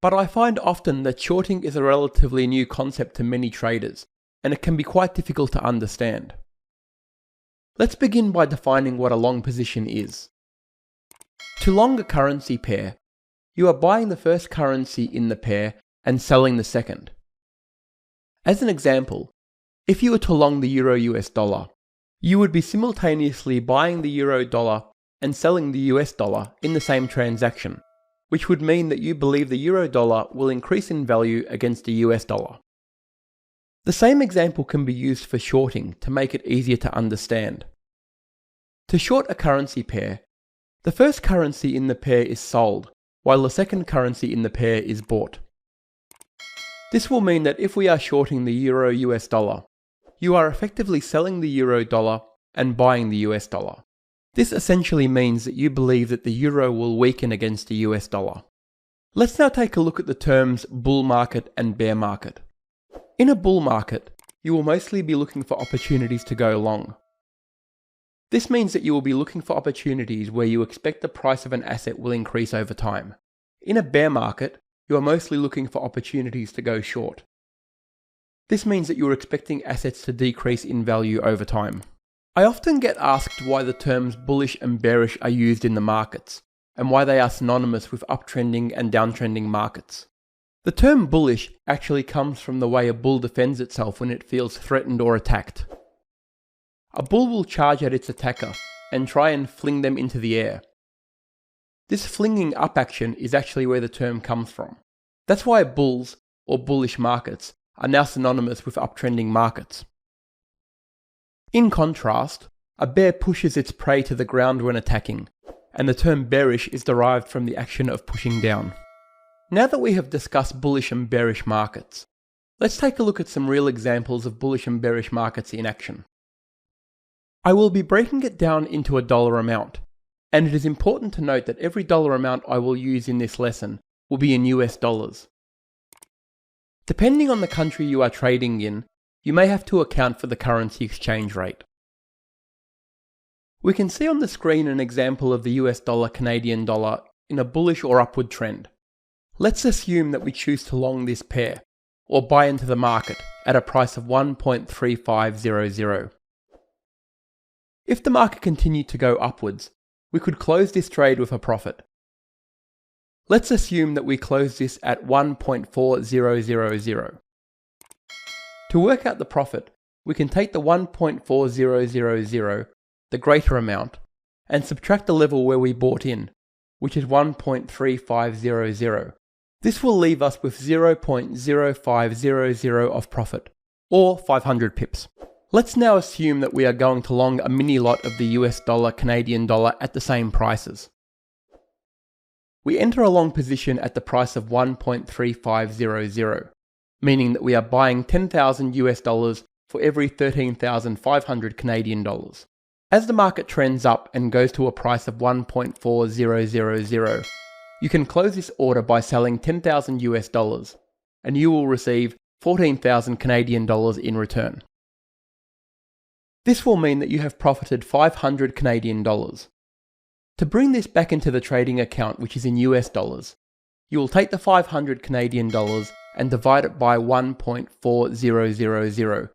But I find often that shorting is a relatively new concept to many traders, and it can be quite difficult to understand. Let's begin by defining what a long position is. To long a currency pair, you are buying the first currency in the pair and selling the second. As an example, if you were to long the Euro US dollar, you would be simultaneously buying the Euro dollar and selling the US dollar in the same transaction, which would mean that you believe the Euro dollar will increase in value against the US dollar. The same example can be used for shorting to make it easier to understand. To short a currency pair, the first currency in the pair is sold, while the second currency in the pair is bought. This will mean that if we are shorting the Euro US dollar, you are effectively selling the Euro dollar and buying the US dollar. This essentially means that you believe that the Euro will weaken against the US dollar. Let's now take a look at the terms bull market and bear market. In a bull market, you will mostly be looking for opportunities to go long. This means that you will be looking for opportunities where you expect the price of an asset will increase over time. In a bear market, you are mostly looking for opportunities to go short. This means that you are expecting assets to decrease in value over time. I often get asked why the terms bullish and bearish are used in the markets, and why they are synonymous with uptrending and downtrending markets. The term bullish actually comes from the way a bull defends itself when it feels threatened or attacked. A bull will charge at its attacker and try and fling them into the air. This flinging up action is actually where the term comes from. That's why bulls, or bullish markets, are now synonymous with uptrending markets. In contrast, a bear pushes its prey to the ground when attacking, and the term bearish is derived from the action of pushing down. Now that we have discussed bullish and bearish markets, let's take a look at some real examples of bullish and bearish markets in action. I will be breaking it down into a dollar amount, and it is important to note that every dollar amount I will use in this lesson will be in US dollars. Depending on the country you are trading in, you may have to account for the currency exchange rate. We can see on the screen an example of the US dollar Canadian dollar in a bullish or upward trend. Let's assume that we choose to long this pair, or buy into the market at a price of 1.3500. If the market continued to go upwards, we could close this trade with a profit. Let's assume that we close this at 1.4000. To work out the profit, we can take the 1.4000, the greater amount, and subtract the level where we bought in, which is 1.3500. This will leave us with 0.0500 of profit, or 500 pips. Let's now assume that we are going to long a mini lot of the US dollar Canadian dollar at the same prices. We enter a long position at the price of 1.3500, meaning that we are buying 10,000 US dollars for every 13,500 Canadian dollars. As the market trends up and goes to a price of 1.4000, you can close this order by selling 10,000 US dollars, and you will receive 14,000 Canadian dollars in return. This will mean that you have profited 500 Canadian dollars. To bring this back into the trading account, which is in US dollars, you will take the 500 Canadian dollars and divide it by 1.4000,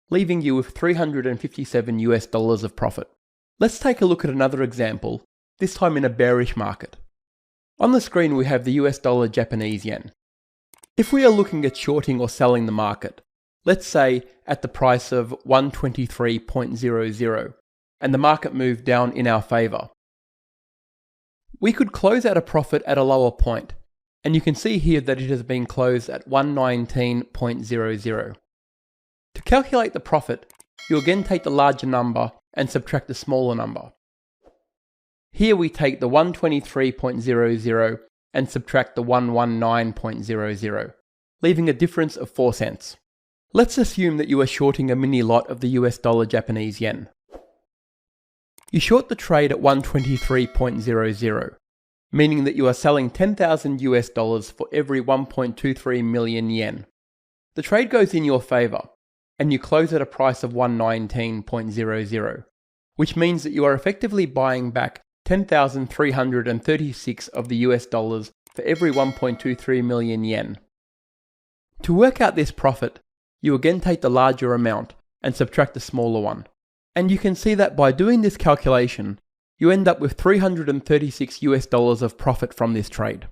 leaving you with 357 US dollars of profit. Let's take a look at another example, this time in a bearish market. On the screen we have the US dollar Japanese yen. If we are looking at shorting or selling the market, let's say at the price of 123.00, and the market moved down in our favour, we could close at a profit at a lower point, and you can see here that it has been closed at 119.00. To calculate the profit, you again take the larger number and subtract the smaller number. Here we take the 123.00 and subtract the 119.00, leaving a difference of 4 cents. Let's assume that you are shorting a mini lot of the US dollar Japanese yen. You short the trade at 123.00, meaning that you are selling 10,000 US dollars for every 1.23 million yen. The trade goes in your favour, and you close at a price of 119.00, which means that you are effectively buying back 10,336 of the US dollars for every 1.23 million yen. To work out this profit, you again take the larger amount and subtract the smaller one. And you can see that by doing this calculation, you end up with 336 US dollars of profit from this trade.